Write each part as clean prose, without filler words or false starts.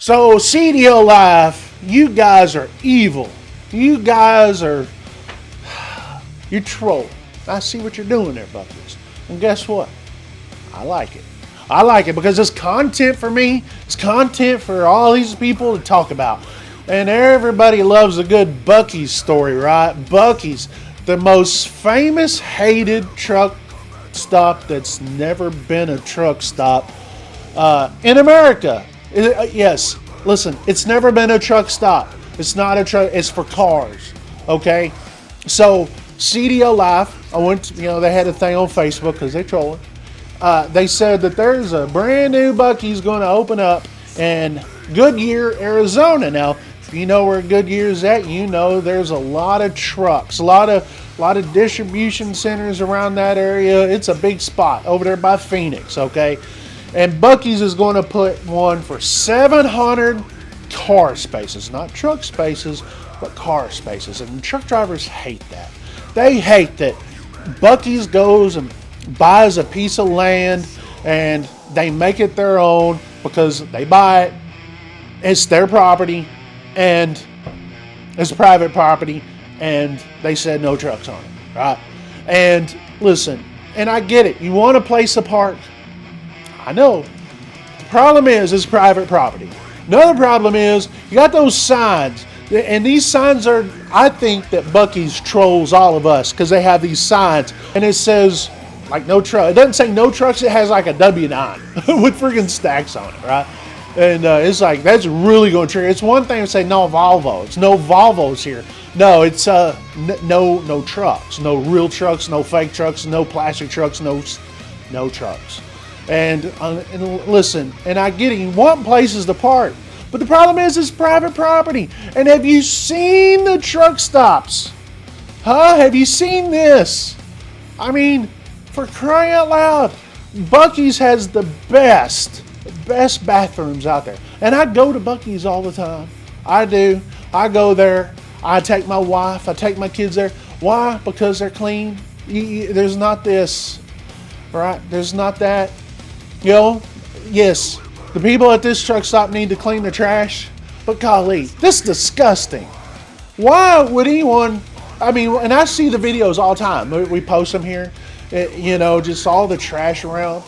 So, CDO Life, you guys are evil. You guys are, you troll. I see what you're doing there, Buc-Ee'S. And guess what? I like it. I like it because it's content for me. It's content for all these people to talk about. And everybody loves a good Buc-Ee'S story, right? Buc-Ee'S, the most famous, hated truck stop that's never been a truck stop in America. Yes, listen, it's never been a truck stop. It's not a truck, it's for cars, okay? So, CDO Life, I went to, they had a thing on Facebook because they trolling. They said that there's a brand new Buc-Ee'S going to open up in Goodyear, Arizona. Now, if you know where Goodyear is at, you know there's a lot of trucks, a lot of distribution centers around that area. It's a big spot over there by Phoenix, okay? And Buc-Ee'S is going to put one for 700 car spaces, not truck spaces, but car spaces. And truck drivers hate that. They hate that Buc-Ee'S goes and buys a piece of land and they make it their own because they buy it. It's their property and it's private property and they said no trucks on it, right? And listen, and I get it. You want a place to park. I know. The problem is it's private property. Another problem is you got those signs. And these signs are, I think that Buc-Ee'S trolls all of us because they have these signs and it says like no truck. It doesn't say no trucks. It has like a W9 with freaking stacks on it, right? And it's like, that's really going to trigger. It's one thing to say no Volvo. It's no Volvos here. No, it's no trucks. No real trucks, no fake trucks, no plastic trucks, no trucks. And listen, and I get it, you want places to park. But the problem is it's private property. And have you seen the truck stops? Huh? Have you seen this? I mean, for crying out loud, Buc-Ee'S has the best bathrooms out there. And I go to Buc-Ee'S all the time. I do. I go there. I take my wife. I take my kids there. Why? Because they're clean. There's not this, right? There's not that. Yes, the people at this truck stop need to clean the trash, but golly, this is disgusting. Why would anyone, and I see the videos all the time. We post them here, just all the trash around.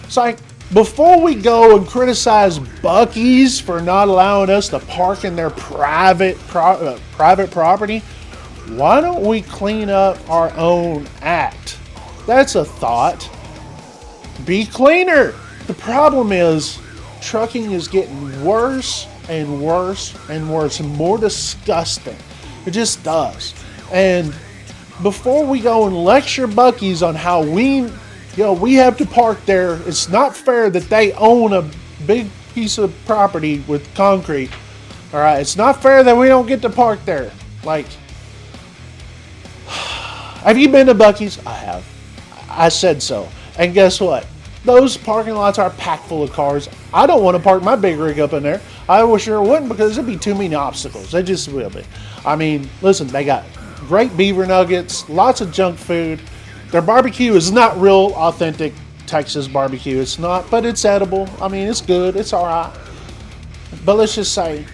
It's like, before we go and criticize Buc-Ee'S for not allowing us to park in their private property, why don't we clean up our own act? That's a thought. Be cleaner. The problem is trucking is getting worse and worse and worse and more disgusting. It just does. And before we go and lecture Buc-Ee'S on how we have to park there, it's not fair that they own a big piece of property with concrete. All right, it's not fair that we don't get to park there. Like, have you been to Buc-Ee'S? I have. I said so. And guess what? Those parking lots are packed full of cars. I don't want to park my big rig up in there. I sure wouldn't because it'd be too many obstacles. They just will be. Listen, they got great beaver nuggets, lots of junk food. Their barbecue is not real authentic Texas barbecue. It's not, but it's edible. It's good. It's all right. But let's just say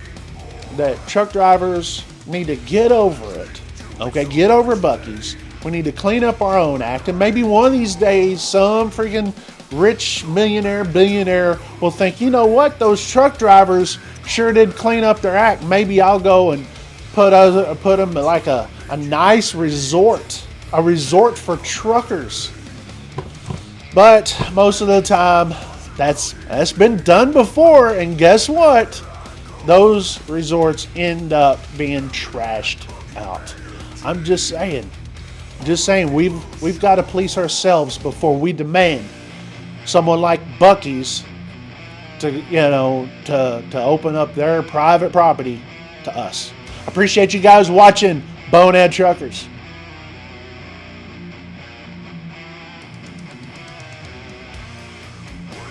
that truck drivers need to get over it. Okay, get over Buc-Ee'S. We need to clean up our own act, and maybe one of these days some freaking rich millionaire, billionaire will think, you know what, those truck drivers sure did clean up their act. Maybe I'll go and put them like a nice resort, a resort for truckers. But most of the time, that's been done before, and guess what? Those resorts end up being trashed out. I'm just saying. We've got to police ourselves before we demand someone like Buc-Ee'S to open up their private property to us. Appreciate you guys watching Bonehead Truckers.